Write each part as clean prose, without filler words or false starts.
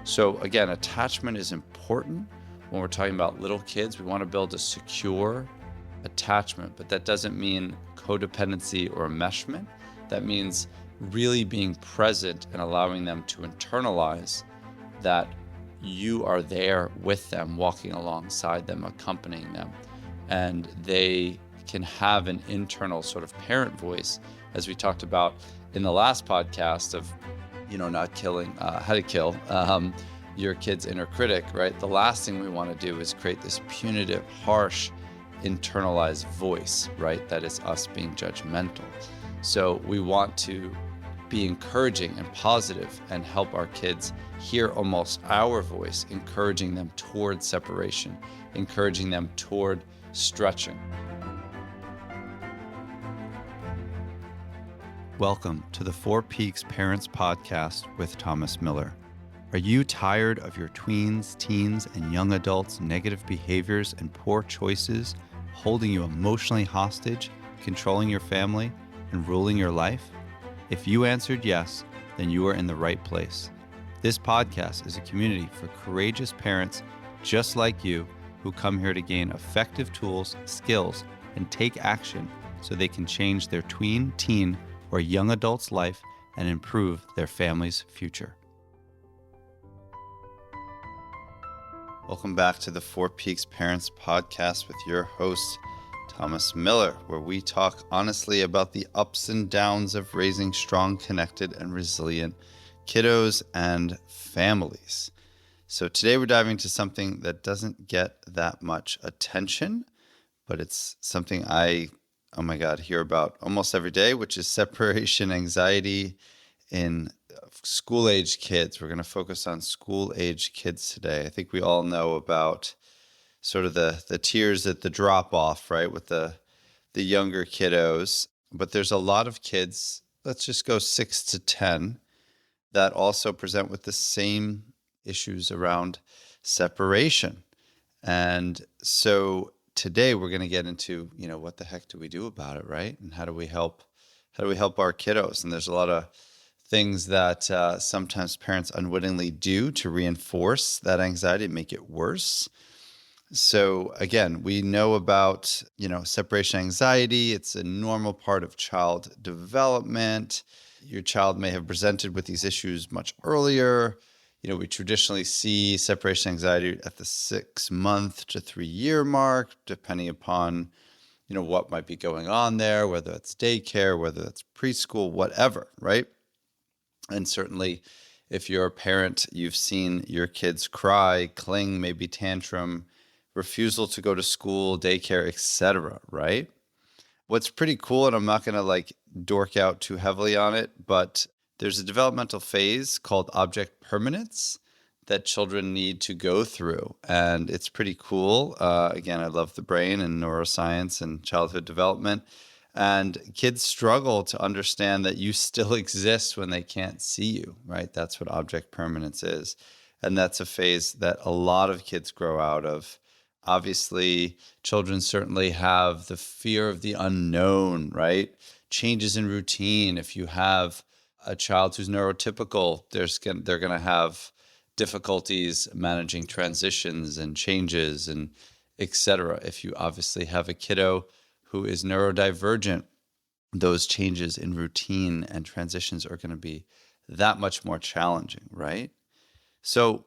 So again, attachment is important when we're talking about little kids. We want to build a secure attachment, but that doesn't mean codependency or enmeshment. That means really being present and allowing them to internalize that you are there with them, walking alongside them, accompanying them, and they can have an internal sort of parent voice, as we talked about in the last podcast of, not killing, how to kill your kid's inner critic, right? The last thing we want to do is create this punitive, harsh, internalized voice, right? That is us being judgmental. So we want to be encouraging and positive and help our kids hear almost our voice, encouraging them toward separation, encouraging them toward stretching. Welcome to the Four Peaks Parents Podcast with Thomas Miller. Are you tired of your tweens, teens, and young adults' negative behaviors and poor choices holding you emotionally hostage, controlling your family, and ruling your life? If you answered yes, then you are in the right place. This podcast is a community for courageous parents just like you who come here to gain effective tools, skills, and take action so they can change their tween, teen, or young adult's life and improve their family's future. Welcome back to the Four Peaks Parents Podcast with your host, Thomas Miller, where we talk honestly about the ups and downs of raising strong, connected, and resilient kiddos and families. So today we're diving into something that doesn't get that much attention, but it's something I hear about almost every day, which is separation anxiety in school-age kids. We're going to focus on school-age kids today. I think we all know about sort of the tears at the drop-off, right, with the younger kiddos. But there's a lot of kids, let's just go 6 to 10, that also present with the same issues around separation. And so today we're going to get into, what the heck do we do about it, right? And how do we help our kiddos? And there's a lot of things that sometimes parents unwittingly do to reinforce that anxiety and make it worse. So again, we know about, separation anxiety. It's a normal part of child development. Your child may have presented with these issues much earlier. We traditionally see separation anxiety at the 6-month to 3-year mark, depending upon, what might be going on there, whether it's daycare, whether it's preschool, whatever, right? And certainly if you're a parent, you've seen your kids cry, cling, maybe tantrum, refusal to go to school, daycare, etc., right? What's pretty cool, and I'm not going to dork out too heavily on it, but there's a developmental phase called object permanence that children need to go through. And it's pretty cool. Again, I love the brain and neuroscience and childhood development. And kids struggle to understand that you still exist when they can't see you, right? That's what object permanence is. And that's a phase that a lot of kids grow out of. Obviously, children certainly have the fear of the unknown, right? Changes in routine. If you have a child who's neurotypical, they're going to have difficulties managing transitions and changes and et cetera. If you obviously have a kiddo who is neurodivergent, those changes in routine and transitions are going to be that much more challenging, right? So,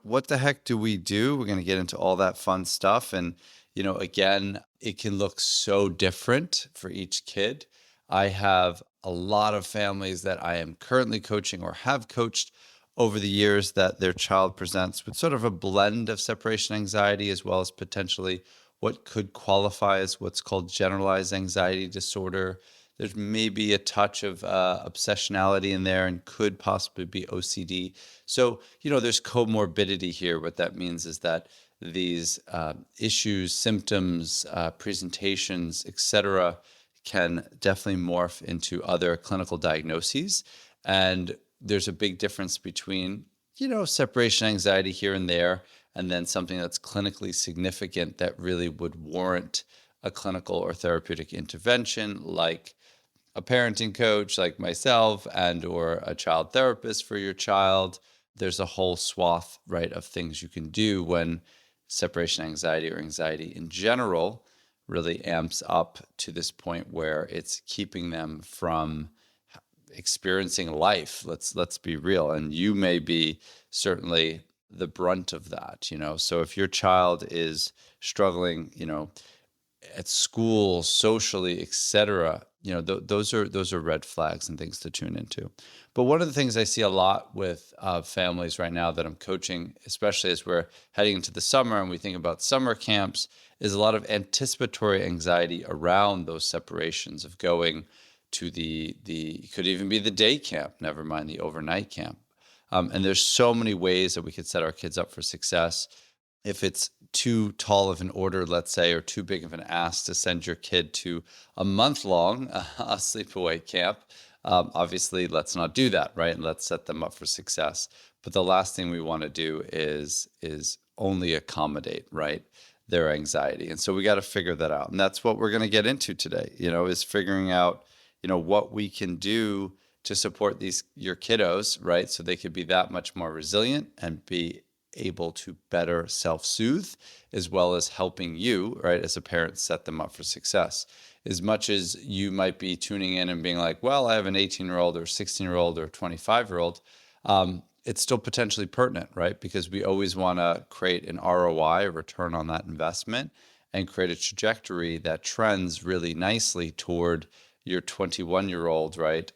what the heck do we do? We're going to get into all that fun stuff. And, again, it can look so different for each kid. I have a lot of families that I am currently coaching or have coached over the years that their child presents with sort of a blend of separation anxiety as well as potentially what could qualify as what's called generalized anxiety disorder. There's maybe a touch of obsessionality in there and could possibly be OCD. So, there's comorbidity here. What that means is that these issues, symptoms, presentations, et cetera, can definitely morph into other clinical diagnoses. And there's a big difference between, separation anxiety here and there, and then something that's clinically significant that really would warrant a clinical or therapeutic intervention, like a parenting coach like myself and or a child therapist for your child, there's a whole swath, right, of things you can do when separation anxiety or anxiety in general really amps up to this point where it's keeping them from experiencing life. Let's be real. And you may be certainly the brunt of that, So if your child is struggling, at school, socially, etc., those are red flags and things to tune into. But one of the things I see a lot with families right now that I'm coaching, especially as we're heading into the summer and we think about summer camps, is a lot of anticipatory anxiety around those separations of going to the could even be the day camp, never mind the overnight camp. And there's so many ways that we could set our kids up for success. If it's too tall of an order, let's say, or too big of an ask to send your kid to a month-long sleepaway camp, obviously let's not do that, right? And let's set them up for success. But the last thing we want to do is only accommodate, right, their anxiety. And so we got to figure that out. And that's what we're going to get into today, is figuring out, what we can do to support your kiddos, right? So they could be that much more resilient and be able to better self-soothe, as well as helping you, right, as a parent, set them up for success. As much as you might be tuning in and being like, well, I have an 18-year-old or 16-year-old or 25-year-old, it's still potentially pertinent, right? Because we always want to create an ROI, a return on that investment, and create a trajectory that trends really nicely toward your 21-year-old, right?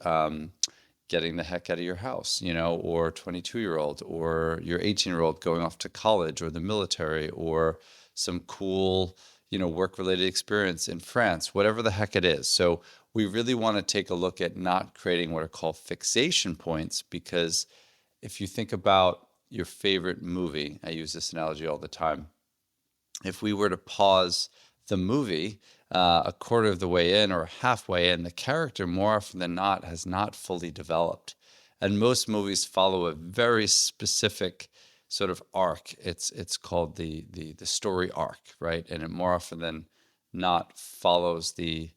Getting the heck out of your house, or 22-year-old, or your 18-year-old going off to college or the military, or some cool, work-related experience in France, whatever the heck it is. So we really want to take a look at not creating what are called fixation points, because if you think about your favorite movie, I use this analogy all the time. If we were to pause the movie a quarter of the way in or halfway in, the character more often than not has not fully developed. And most movies follow a very specific sort of arc. It's called the story arc, right? And it more often than not follows the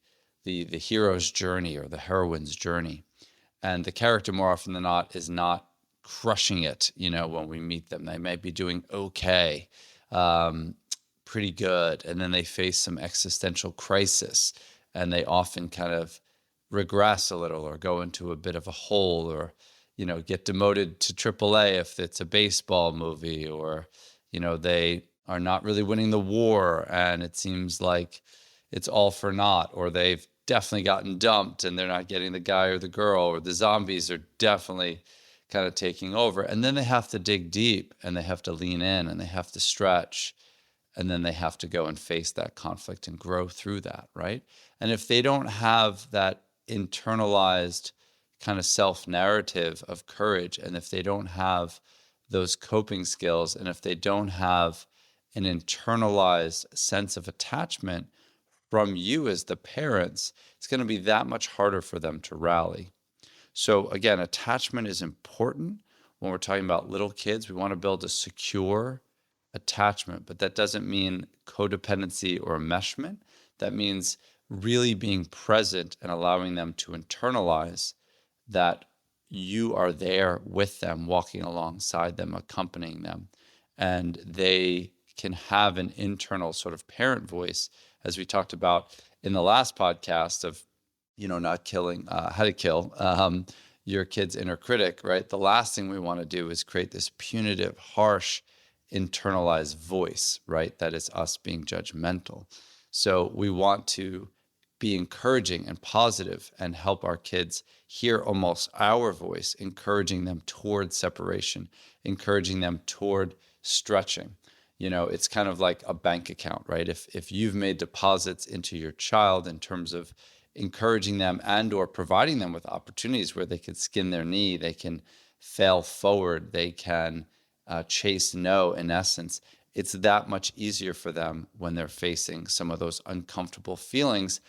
hero's journey or the heroine's journey. And the character more often than not is not crushing it, when we meet them. They might be doing okay. Pretty good, and then they face some existential crisis, and they often kind of regress a little or go into a bit of a hole, or get demoted to AAA if it's a baseball movie, or they are not really winning the war and it seems like it's all for naught, or they've definitely gotten dumped and they're not getting the guy or the girl, or the zombies are definitely kind of taking over. And then they have to dig deep and they have to lean in and they have to stretch. And then they have to go and face that conflict and grow through that, right? And if they don't have that internalized kind of self-narrative of courage, and if they don't have those coping skills, and if they don't have an internalized sense of attachment from you as the parents, it's going to be that much harder for them to rally. So again, attachment is important when we're talking about little kids. We want to build a secure attachment, but that doesn't mean codependency or enmeshment. That means really being present and allowing them to internalize that you are there with them, walking alongside them, accompanying them, and they can have an internal sort of parent voice, as we talked about in the last podcast of, not killing, how to kill your kid's inner critic, right? The last thing we want to do is create this punitive, harsh, internalized voice, right? That is us being judgmental. So we want to be encouraging and positive and help our kids hear almost our voice, encouraging them toward separation, encouraging them toward stretching. It's kind of like a bank account, right? If you've made deposits into your child in terms of encouraging them and or providing them with opportunities where they can skin their knee, they can fail forward, they can chase no, in essence, it's that much easier for them when they're facing some of those uncomfortable feelings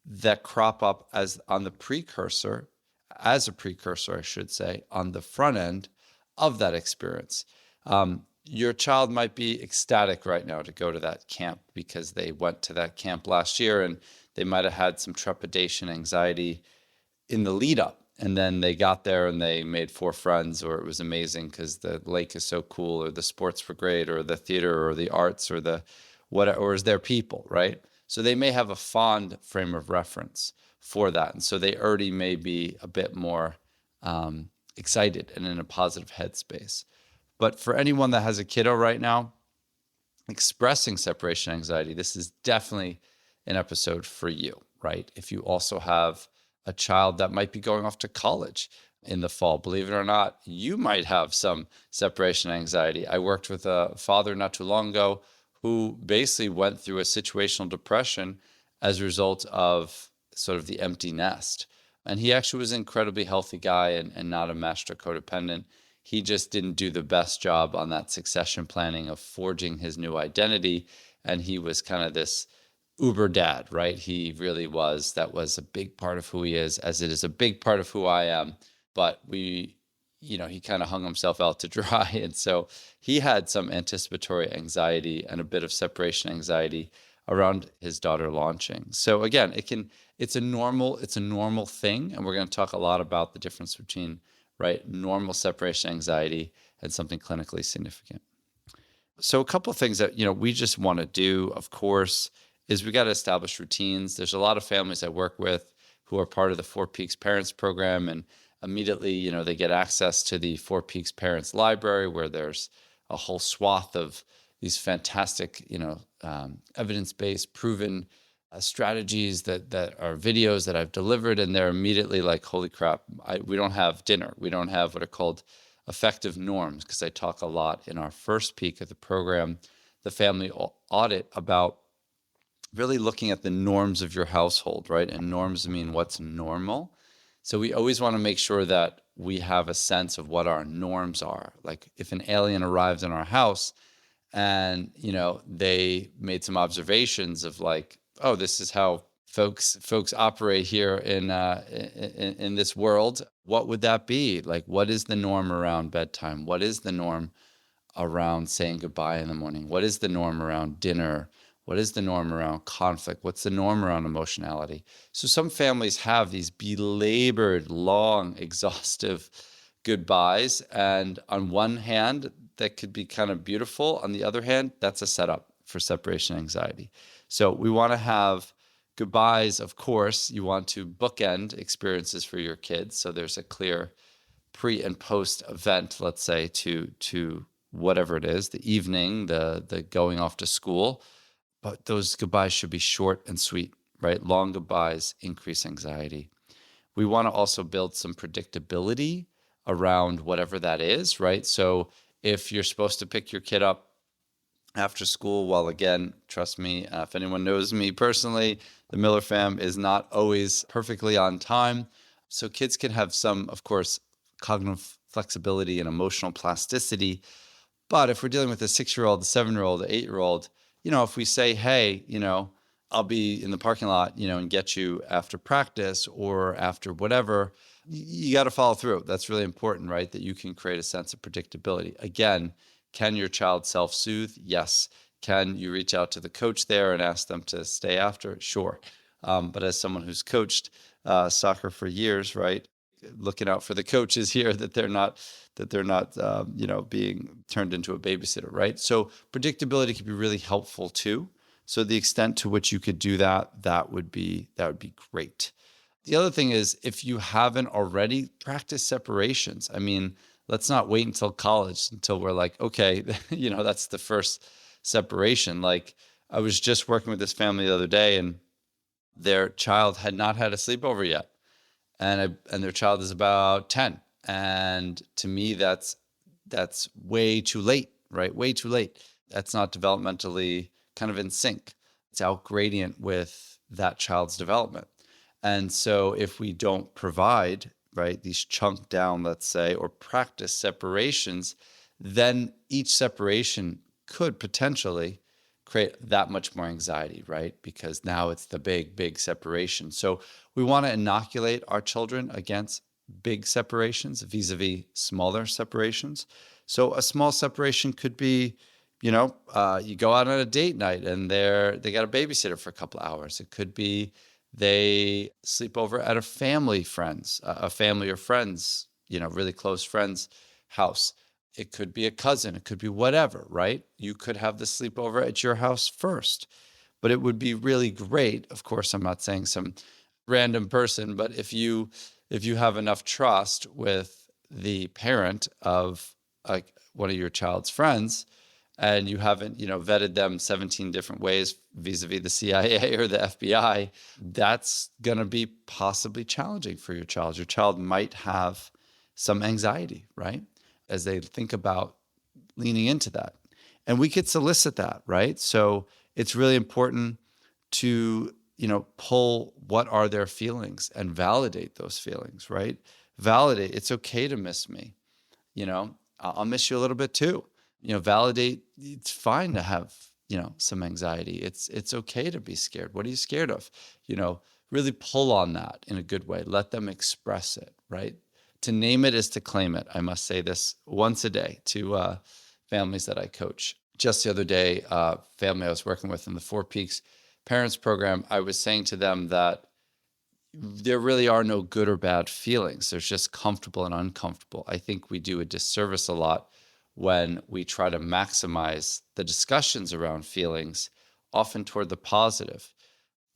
that crop up as a precursor, I should say, on the front end of that experience. Your child might be ecstatic right now to go to that camp because they went to that camp last year and they might have had some trepidation, anxiety in the lead up. And then they got there and they made 4 friends, or it was amazing because the lake is so cool, or the sports were great, or the theater, or the arts, or the what, or is their people, right? So they may have a fond frame of reference for that. And so they already may be a bit more excited and in a positive headspace. But for anyone that has a kiddo right now expressing separation anxiety, this is definitely an episode for you, right? If you also have a child that might be going off to college in the fall, believe it or not, you might have some separation anxiety. I worked with a father not too long ago who basically went through a situational depression as a result of sort of the empty nest. And he actually was an incredibly healthy guy and not a master codependent. He just didn't do the best job on that succession planning of forging his new identity. And he was kind of this uber dad, right? He really was. That was a big part of who he is, as it is a big part of who I am. But he kind of hung himself out to dry. And so he had some anticipatory anxiety and a bit of separation anxiety around his daughter launching. So again, it's a normal thing. And we're going to talk a lot about the difference between, right, normal separation anxiety and something clinically significant. So a couple of things that, we just want to do, of course, is we got to establish routines. There's a lot of families I work with who are part of the Four Peaks Parents Program, and immediately, they get access to the Four Peaks Parents Library, where there's a whole swath of these fantastic, evidence-based, proven strategies that are videos that I've delivered, and they're immediately like, holy crap, we don't have dinner. We don't have what are called effective norms, because I talk a lot in our first peak of the program, the family audit, about really looking at the norms of your household, right? And norms mean what's normal. So we always want to make sure that we have a sense of what our norms are. Like if an alien arrives in our house and, they made some observations of like, oh, this is how folks operate here in this world. What would that be? Like, what is the norm around bedtime? What is the norm around saying goodbye in the morning? What is the norm around dinner? What is the norm around conflict? What's the norm around emotionality? So some families have these belabored, long, exhaustive goodbyes. And on one hand, that could be kind of beautiful. On the other hand, that's a setup for separation anxiety. So we want to have goodbyes. Of course, you want to bookend experiences for your kids. So there's a clear pre and post event, let's say, to whatever it is, the evening, the going off to school. But those goodbyes should be short and sweet, right? Long goodbyes increase anxiety. We want to also build some predictability around whatever that is, right? So if you're supposed to pick your kid up after school, well, again, trust me, if anyone knows me personally, the Miller fam is not always perfectly on time. So kids can have some, of course, cognitive flexibility and emotional plasticity. But if we're dealing with a 6-year-old, a 7-year-old, an 8-year-old, if we say, hey, I'll be in the parking lot, and get you after practice or after whatever, you got to follow through. That's really important, right? That you can create a sense of predictability. Again, can your child self-soothe? Yes. Can you reach out to the coach there and ask them to stay after? Sure. But as someone who's coached soccer for years, right, looking out for the coaches here that they're not being turned into a babysitter, right? So predictability can be really helpful too. So the extent to which you could do that would be great. The other thing is, if you haven't already, practice separations. I mean, let's not wait until college until we're like, okay, that's the first separation. Like I was just working with this family the other day, and their child had not had a sleepover yet. And their child is about 10. And to me, that's way too late, right? Way too late. That's not developmentally kind of in sync. It's out gradient with that child's development. And so if we don't provide, right, these chunk down, let's say, or practice separations, then each separation could potentially create that much more anxiety, right? Because now it's the big separation. So we want to inoculate our children against big separations vis-a-vis smaller separations. So a small separation could be, you go out on a date night and they got a babysitter for a couple of hours. It could be They sleep over at a family or friends, really close friends' house. It could be a cousin, it could be whatever, right? You could have the sleepover at your house first. But it would be really great. Of course, I'm not saying some random person, but if you have enough trust with the parent of one of your child's friends, and you haven't, vetted them 17 different ways vis-a-vis the CIA or the FBI, that's going to be possibly challenging for your child. Your child might have some anxiety, right? As they think about leaning into that. And we could solicit that, right? So it's really important to, pull what are their feelings and validate those feelings, right? Validate, it's okay to miss me. I'll miss you a little bit too. Validate, it's fine to have, some anxiety. It's okay to be scared. What are you scared of? Really pull on that in a good way. Let them express it, right? To name it is to claim it. I must say this once a day to families that I coach. Just the other day, family I was working with in the Four Peaks Parents Program, I was saying to them that there really are no good or bad feelings. There's just comfortable and uncomfortable. I think we do a disservice a lot when we try to maximize the discussions around feelings, often toward the positive.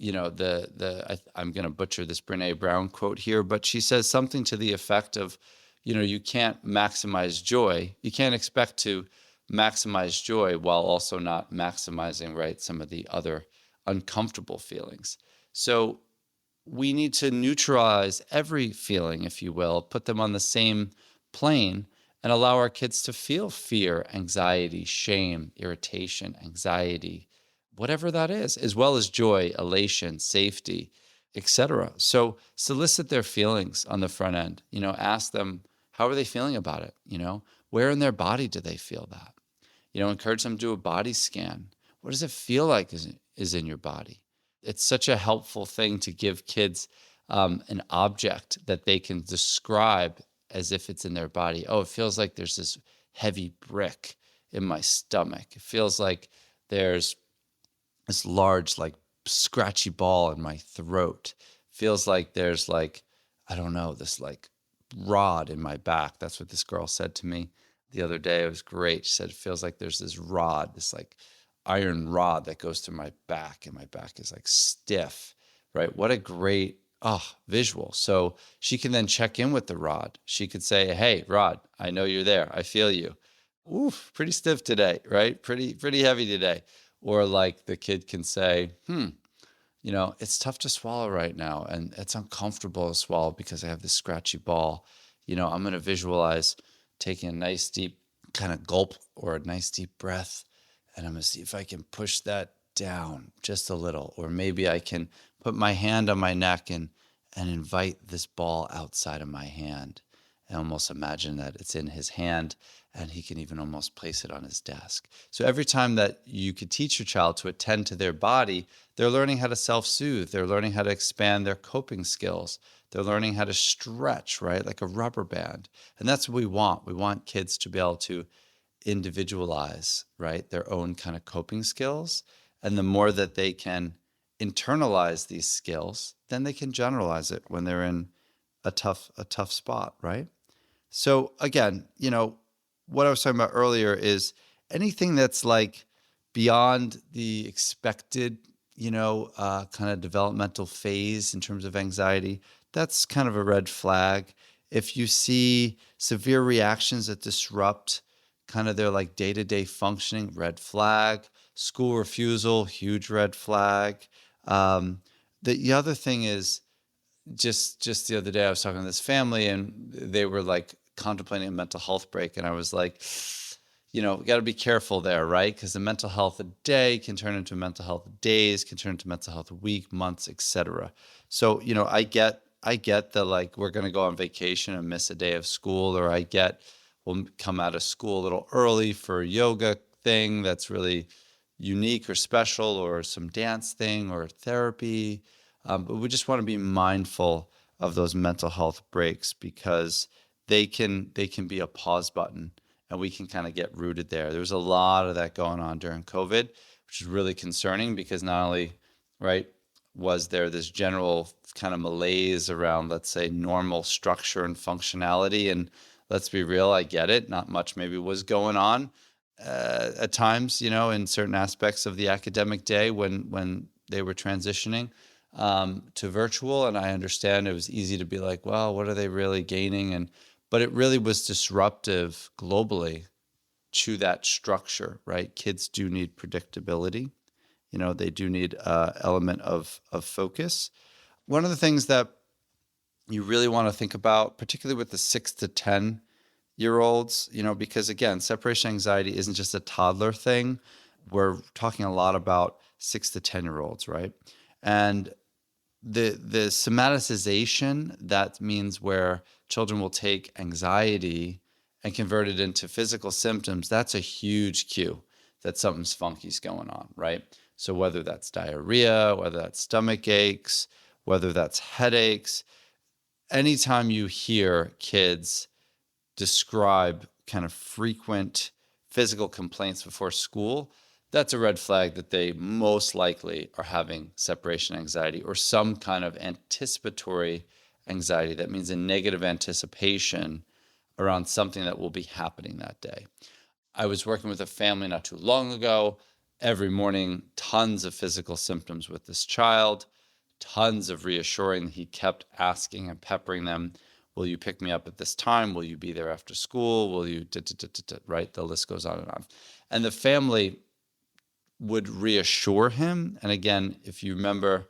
I'm going to butcher this Brene Brown quote here, but she says something to the effect of, you can't maximize joy. You can't expect to maximize joy while also not maximizing, right, some of the other uncomfortable feelings. So we need to neutralize every feeling, if you will, put them on the same plane and allow our kids to feel fear, anxiety, shame, irritation, anxiety, whatever that is, as well as joy, elation, safety, etc. So solicit their feelings on the front end. Ask them, how are they feeling about it? Where in their body do they feel that? Encourage them to do a body scan. What does it feel like is in your body? It's such a helpful thing to give kids an object that they can describe as if it's in their body. Oh, it feels like there's this heavy brick in my stomach. It feels like there's this large, like, scratchy ball in my throat. Feels like there's, like, I don't know, this, like, rod in my back. That's what this girl said to me the other day. It was great. She said, it feels like there's this rod, this, like, iron rod that goes to my back, and my back is, like, stiff, right? What a great visual. So she can then check in with the rod. She could say, hey, rod, I know you're there. I feel you. Oof, pretty stiff today, right? Pretty heavy today. Or, like, the kid can say, it's tough to swallow right now, and it's uncomfortable to swallow because I have this scratchy ball. I'm going to visualize taking a nice deep kind of gulp or a nice deep breath, and I'm going to see if I can push that down just a little. Or maybe I can put my hand on my neck and invite this ball outside of my hand, and almost imagine that it's in his hand, and he can even almost place it on his desk. So every time that you could teach your child to attend to their body, they're learning how to self-soothe. They're learning how to expand their coping skills. They're learning how to stretch, right? Like a rubber band. And that's what we want. We want kids to be able to individualize, right, their own kind of coping skills. And the more that they can internalize these skills, then they can generalize it when they're in a tough spot, right? So again, what I was talking about earlier is anything that's, like, beyond the expected, kind of developmental phase in terms of anxiety, that's kind of a red flag. If you see severe reactions that disrupt kind of their, like, day-to-day functioning, red flag. School refusal, huge red flag. The other thing is, just the other day I was talking to this family, and they were, like, contemplating a mental health break, and I was like, we got to be careful there, right? Because the mental health a day can turn into mental health days, can turn into mental health a week, months, etc. So, I get the, like, we're going to go on vacation and miss a day of school, or we'll come out of school a little early for a yoga thing that's really unique or special, or some dance thing or therapy. But we just want to be mindful of those mental health breaks, because they can be a pause button, and we can kind of get rooted there. There was a lot of that going on during COVID, which is really concerning, because not only, right, was there this general kind of malaise around, let's say, normal structure and functionality. And let's be real, I get it. Not much maybe was going on at times, in certain aspects of the academic day when they were transitioning to virtual. And I understand it was easy to be like, well, what are they really gaining? But it really was disruptive globally to that structure, right? Kids do need predictability. They do need an element of focus. One of the things that you really want to think about, particularly with the 6 to 10-year-olds, because again, separation anxiety isn't just a toddler thing. We're talking a lot about 6 to 10-year-olds, right? And the somaticization, that means where children will take anxiety and convert it into physical symptoms. That's a huge cue that something's funky's going on, right? So whether that's diarrhea, whether that's stomach aches, whether that's headaches, anytime you hear kids describe kind of frequent physical complaints before school, that's a red flag that they most likely are having separation anxiety or some kind of anticipatory anxiety. That means a negative anticipation around something that will be happening that day. I was working with a family not too long ago. Every morning, tons of physical symptoms with this child, tons of reassuring. He kept asking and peppering them, will you pick me up at this time? Will you be there after school? Will you, right? The list goes on and on. And the family would reassure him. And again, if you remember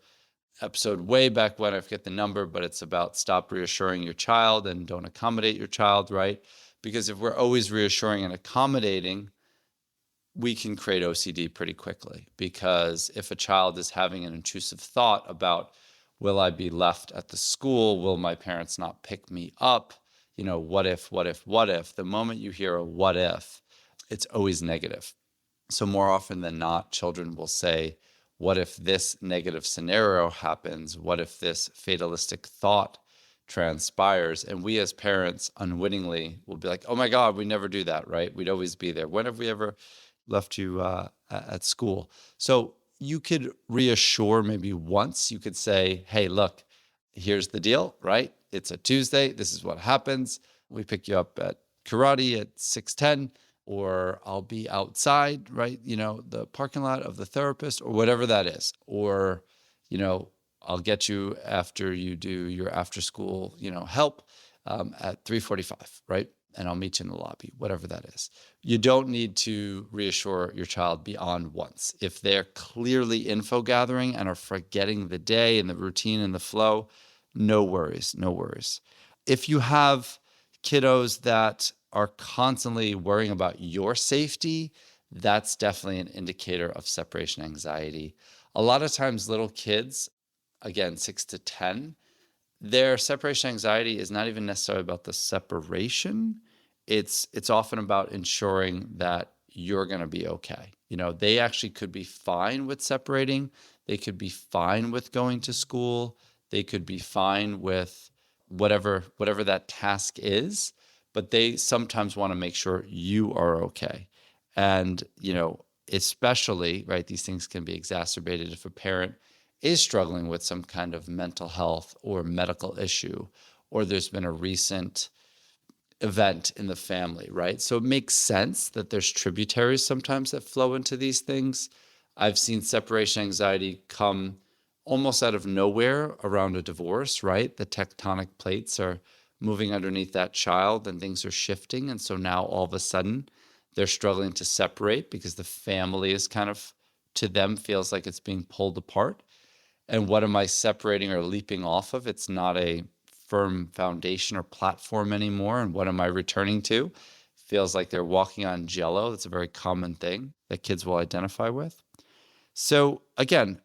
episode way back when, I forget the number, but it's about stop reassuring your child and don't accommodate your child, right? Because if we're always reassuring and accommodating, we can create OCD pretty quickly. Because if a child is having an intrusive thought about, will I be left at the school? Will my parents not pick me up? What if? The moment you hear a what if, it's always negative. So more often than not, children will say, what if this negative scenario happens? What if this fatalistic thought transpires? And we as parents unwittingly will be like, oh my God, we never do that, right? We'd always be there. When have we ever left you at school? So you could reassure maybe once. You could say, hey, look, here's the deal, right? It's a Tuesday. This is what happens. We pick you up at karate at 6:10. Or I'll be outside, right? The parking lot of the therapist or whatever that is. Or, I'll get you after you do your after school, help at 3:45, right? And I'll meet you in the lobby, whatever that is. You don't need to reassure your child beyond once. If they're clearly info gathering and are forgetting the day and the routine and the flow, no worries. If you have kiddos that are constantly worrying about your safety, that's definitely an indicator of separation anxiety. A lot of times little kids, again, 6 to 10, their separation anxiety is not even necessarily about the separation. It's often about ensuring that you're going to be okay. They actually could be fine with separating. They could be fine with going to school. They could be fine with whatever that task is. But they sometimes want to make sure you are okay. And, especially, right, these things can be exacerbated if a parent is struggling with some kind of mental health or medical issue, or there's been a recent event in the family, right? So it makes sense that there's tributaries sometimes that flow into these things. I've seen separation anxiety come almost out of nowhere around a divorce, right? The tectonic plates are moving underneath that child and things are shifting. And so now all of a sudden they're struggling to separate because the family is kind of, to them, feels like it's being pulled apart. And what am I separating or leaping off of? It's not a firm foundation or platform anymore. And what am I returning to? Feels like they're walking on jello. That's a very common thing that kids will identify with. So again,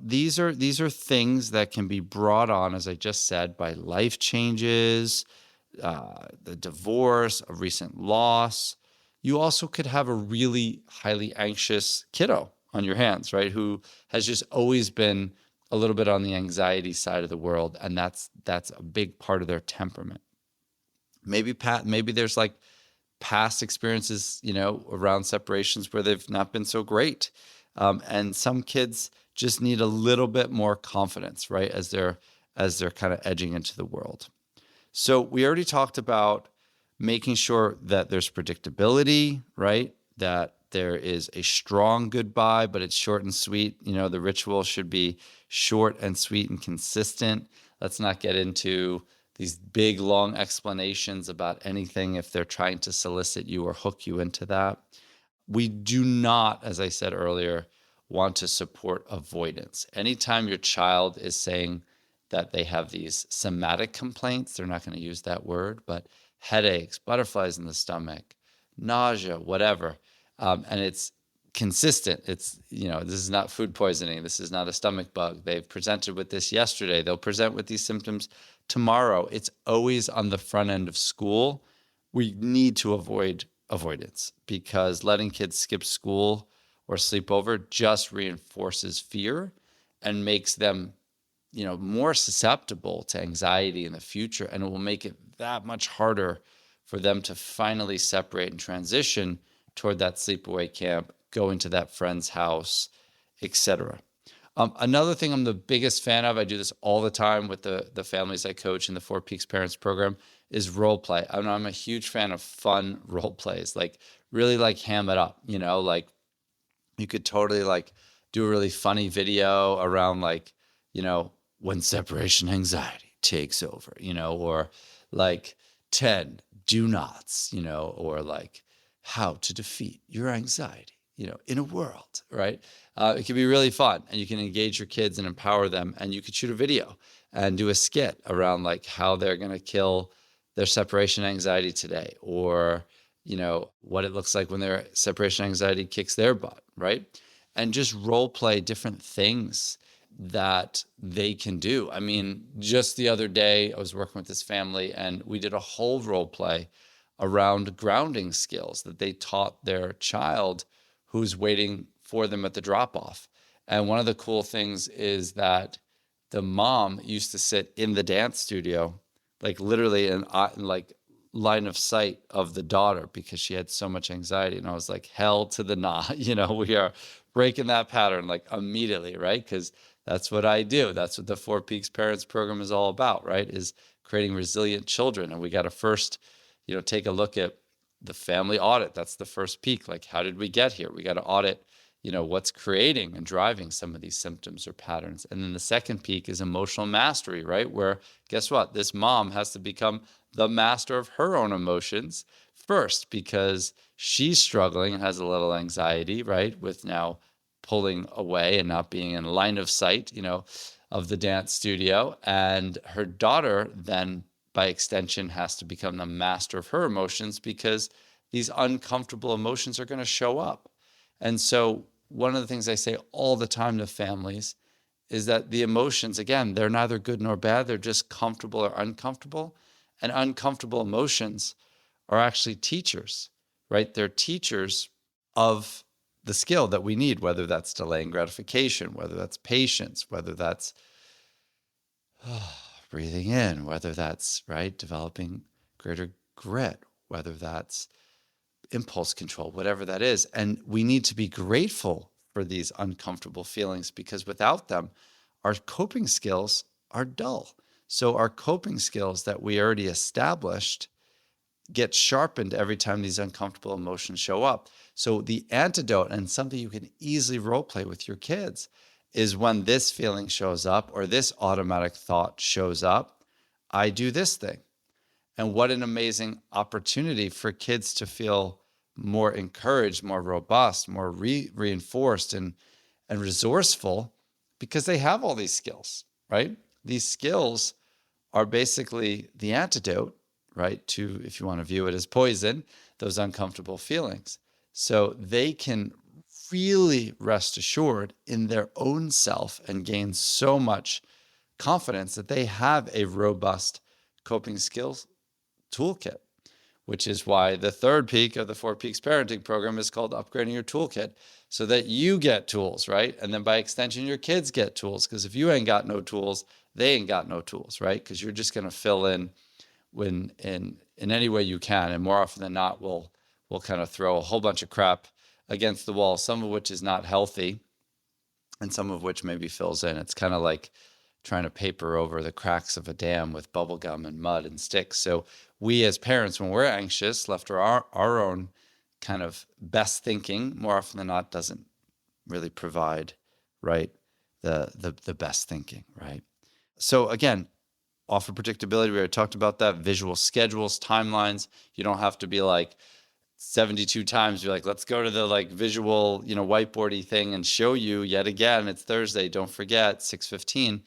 these are things that can be brought on, as I just said, by life changes, the divorce, a recent loss. You also could have a really highly anxious kiddo on your hands, right? Who has just always been a little bit on the anxiety side of the world. And that's a big part of their temperament. Maybe there's like past experiences, around separations where they've not been so great. And some kids just need a little bit more confidence, right? As they're kind of edging into the world. So we already talked about making sure that there's predictability, right? That there is a strong goodbye, but it's short and sweet. The ritual should be short and sweet and consistent. Let's not get into these big, long explanations about anything if they're trying to solicit you or hook you into that. We do not, as I said earlier, want to support avoidance. Anytime your child is saying that they have these somatic complaints, they're not going to use that word, but headaches, butterflies in the stomach, nausea, whatever, and it's consistent. This is not food poisoning. This is not a stomach bug. They've presented with this yesterday. They'll present with these symptoms tomorrow. It's always on the front end of school. We need to avoid avoidance because letting kids skip school or sleep over just reinforces fear and makes them more susceptible to anxiety in the future, and it will make it that much harder for them to finally separate and transition toward that sleepaway camp, go into that friend's house, etc. Another thing I'm the biggest fan of, I do this all the time with the families I coach in the Four Peaks Parents Program, is role play. I'm a huge fan of fun role plays, really ham it up, like you could totally do a really funny video around when separation anxiety takes over, or 10 do nots, or how to defeat your anxiety, in a world, right? It can be really fun, and you can engage your kids and empower them, and you could shoot a video and do a skit around how they're going to kill their separation anxiety today, or, what it looks like when their separation anxiety kicks their butt, right? And just role play different things that they can do. I mean, just the other day, I was working with this family and we did a whole role play around grounding skills that they taught their child who's waiting for them at the drop-off. And one of the cool things is that the mom used to sit in the dance studio, literally in line of sight of the daughter because she had so much anxiety. And I was like, hell to the nah, we are breaking that pattern immediately, right? Because that's what I do. That's what the Four Peaks Parents Program is all about, right? Is creating resilient children. And we got to first, take a look at the family audit. That's the first peak. How did we get here? We got to audit, what's creating and driving some of these symptoms or patterns. And then the second peak is emotional mastery, right? Where guess what? This mom has to become the master of her own emotions first because she's struggling and has a little anxiety, right? With now pulling away and not being in line of sight, of the dance studio. And her daughter then, by extension, has to become the master of her emotions because these uncomfortable emotions are going to show up. And so one of the things I say all the time to families is that the emotions, again, they're neither good nor bad. They're just comfortable or uncomfortable. And uncomfortable emotions are actually teachers, right? They're teachers of the skill that we need, whether that's delaying gratification, whether that's patience, whether that's breathing in, whether that's, right, developing greater grit, whether that's impulse control, whatever that is. And we need to be grateful for these uncomfortable feelings because without them, our coping skills are dull. So our coping skills that we already established get sharpened every time these uncomfortable emotions show up. So the antidote, and something you can easily role play with your kids, is when this feeling shows up or this automatic thought shows up, I do this thing. And what an amazing opportunity for kids to feel more encouraged, more robust, more reinforced and resourceful because they have all these skills, right? These skills are basically the antidote, right, to, if you want to view it as poison, those uncomfortable feelings. So they can really rest assured in their own self and gain so much confidence that they have a robust coping skills toolkit, which is why the third peak of the Four Peaks Parenting Program is called Upgrading Your Toolkit, so that you get tools, right? And then by extension, your kids get tools, because if you ain't got no tools, they ain't got no tools, right? Because you're just going to fill in when in any way you can. And more often than not, we'll kind of throw a whole bunch of crap against the wall, some of which is not healthy, and some of which maybe fills in. It's kind of like trying to paper over the cracks of a dam with bubble gum and mud and sticks. So we as parents, when we're anxious, left to our own kind of best thinking, more often than not, doesn't really provide, right, the best thinking, right? So again, offer predictability. We already talked about that. Visual schedules, timelines. You don't have to be like 72 times. You're like, let's go to the like visual, whiteboardy thing and show you yet again. It's Thursday. Don't forget 6:15.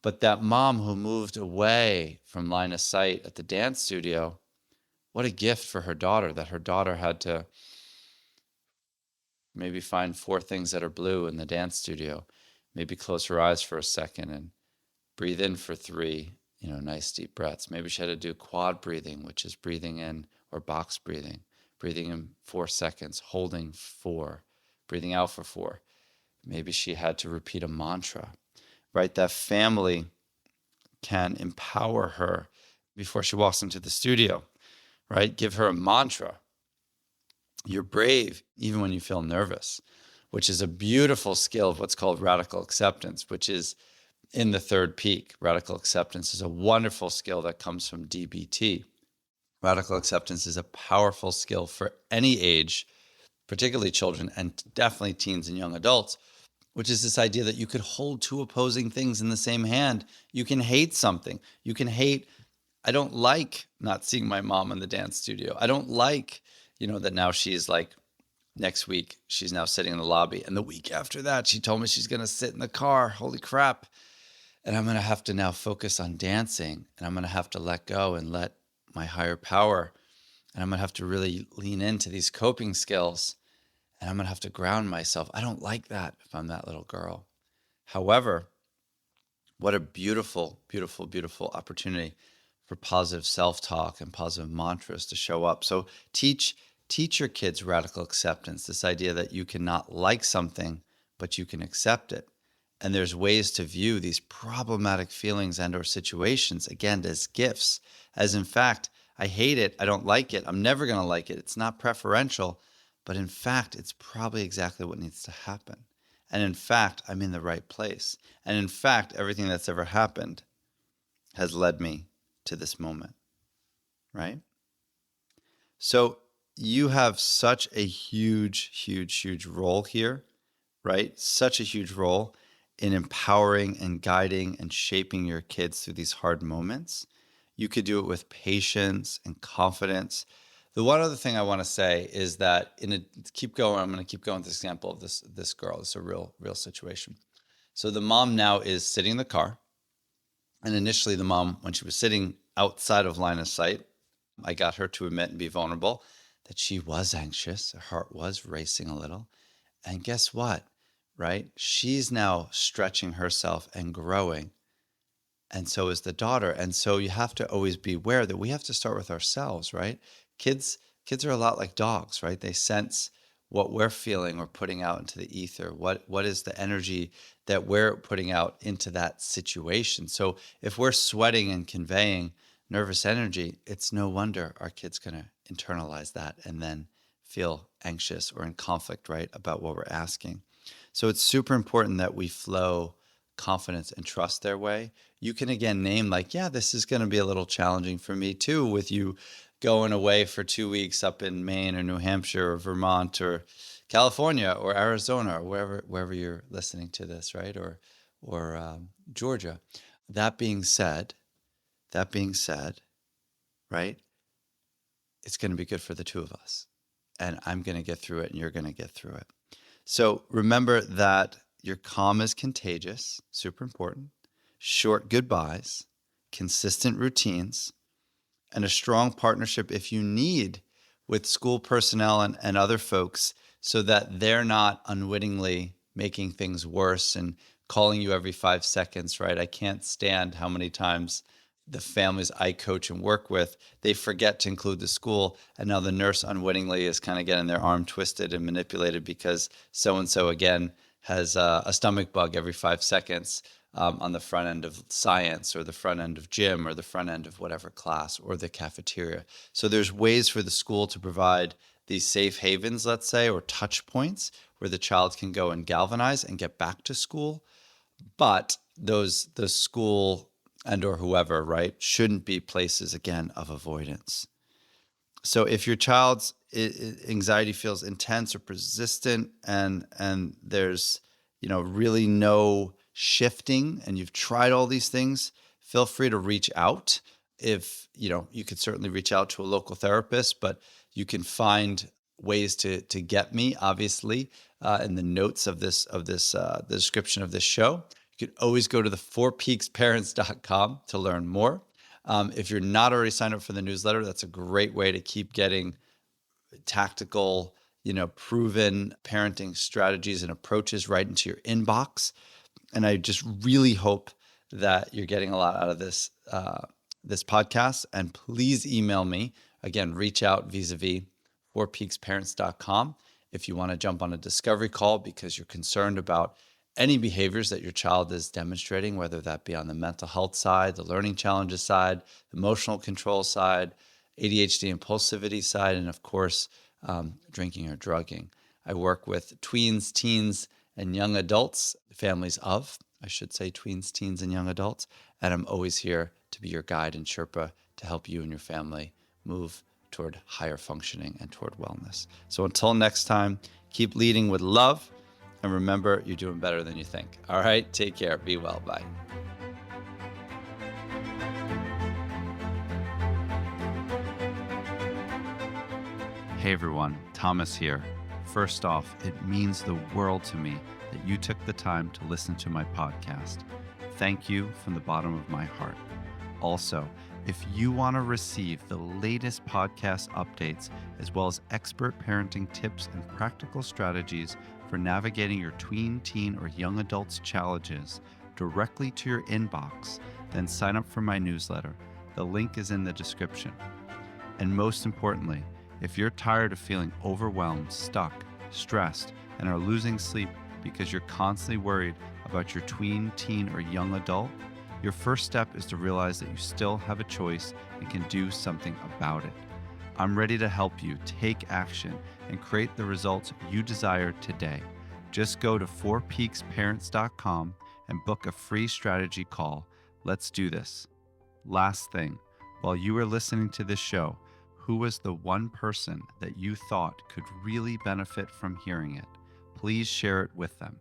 But that mom who moved away from line of sight at the dance studio, what a gift for her daughter, that her daughter had to maybe find 4 things that are blue in the dance studio, maybe close her eyes for a second and breathe in for 3, nice deep breaths. Maybe she had to do quad breathing, which is breathing in, or box breathing in 4 seconds, holding 4, breathing out for 4. Maybe she had to repeat a mantra, right? That family can empower her before she walks into the studio, right? Give her a mantra. You're brave even when you feel nervous, which is a beautiful skill of what's called radical acceptance, which is in the third peak. Radical acceptance is a wonderful skill that comes from DBT. Radical acceptance is a powerful skill for any age, particularly children and definitely teens and young adults, which is this idea that you could hold 2 opposing things in the same hand. You can hate something. You can hate, I don't like not seeing my mom in the dance studio. I don't like, that now she's like, next week, she's now sitting in the lobby. And the week after that, she told me she's going to sit in the car. Holy crap. And I'm going to have to now focus on dancing. And I'm going to have to let go and let my higher power. And I'm going to have to really lean into these coping skills. And I'm going to have to ground myself. I don't like that if I'm that little girl. However, what a beautiful, beautiful, beautiful opportunity for positive self-talk and positive mantras to show up. So teach your kids radical acceptance, this idea that you cannot like something, but you can accept it. And there's ways to view these problematic feelings and or situations, again, as gifts, as in fact, I hate it, I don't like it, I'm never going to like it, it's not preferential, but in fact, it's probably exactly what needs to happen. And in fact, I'm in the right place. And in fact, everything that's ever happened has led me to this moment, right? So you have such a huge, huge, huge role here, right? Such a huge role in empowering and guiding and shaping your kids through these hard moments. You could do it with patience and confidence. The one other thing I want to say is that I'm going to keep going with this example of this girl. It's a real situation. So the mom now is sitting in the car. And initially the mom, when she was sitting outside of line of sight, I got her to admit and be vulnerable that she was anxious. Her heart was racing a little. And guess what, right? She's now stretching herself and growing. And so is the daughter. And so you have to always be aware that we have to start with ourselves, right? Kids are a lot like dogs, right? They sense what we're feeling or putting out into the ether. What is the energy that we're putting out into that situation? So if we're sweating and conveying nervous energy, it's no wonder our kid's going to internalize that and then feel anxious or in conflict, right, about what we're asking. So it's super important that we flow confidence and trust their way. You can again name like, yeah, this is going to be a little challenging for me too, with you going away for 2 weeks up in Maine or New Hampshire or Vermont or California or Arizona or wherever you're listening to this, right? Or Georgia. That being said, right? It's going to be good for the 2 of us. And I'm going to get through it and you're going to get through it. So remember that your calm is contagious, super important. Short goodbyes, consistent routines, and a strong partnership if you need with school personnel and other folks so that they're not unwittingly making things worse and calling you every 5 seconds, right? I can't stand how many times the families I coach and work with, they forget to include the school. And now the nurse unwittingly is kind of getting their arm twisted and manipulated because so-and-so again has a stomach bug every 5 seconds on the front end of science or the front end of gym or the front end of whatever class or the cafeteria. So there's ways for the school to provide these safe havens, let's say, or touch points where the child can go and galvanize and get back to school. But the school and or whoever, right, shouldn't be places, again, of avoidance. So if your child's anxiety feels intense or persistent and there's, really no shifting and you've tried all these things, feel free to reach out. If, you could certainly reach out to a local therapist, but you can find ways to get me, obviously, in the notes of the description of this show. You could always go to the 4peaksparents.com to learn more. If you're not already signed up for the newsletter, that's a great way to keep getting tactical, proven parenting strategies and approaches right into your inbox. And I just really hope that you're getting a lot out of this podcast. And please email me. Again, reach out vis-a-vis 4peaksparents.com if you want to jump on a discovery call because you're concerned about any behaviors that your child is demonstrating, whether that be on the mental health side, the learning challenges side, the emotional control side, ADHD impulsivity side, and of course, drinking or drugging. I work with tweens, teens, and young adults, families of, I should say, tweens, teens, and young adults, and I'm always here to be your guide and Sherpa to help you and your family move toward higher functioning and toward wellness. So until next time, keep leading with love. And remember, you're doing better than you think. All right, take care. Be well. Bye. Hey everyone, Thomas here. First off, it means the world to me that you took the time to listen to my podcast. Thank you from the bottom of my heart. Also, if you want to receive the latest podcast updates, as well as expert parenting tips and practical strategies for navigating your tween, teen, or young adults challenges directly to your inbox, then sign up for my newsletter. The link is in the description. And most importantly, if you're tired of feeling overwhelmed, stuck, stressed, and are losing sleep because you're constantly worried about your tween, teen, or young adult, your first step is to realize that you still have a choice and can do something about it. I'm ready to help you take action and create the results you desire today. Just go to 4peaksparents.com and book a free strategy call. Let's do this. Last thing, while you were listening to this show, who was the one person that you thought could really benefit from hearing it? Please share it with them.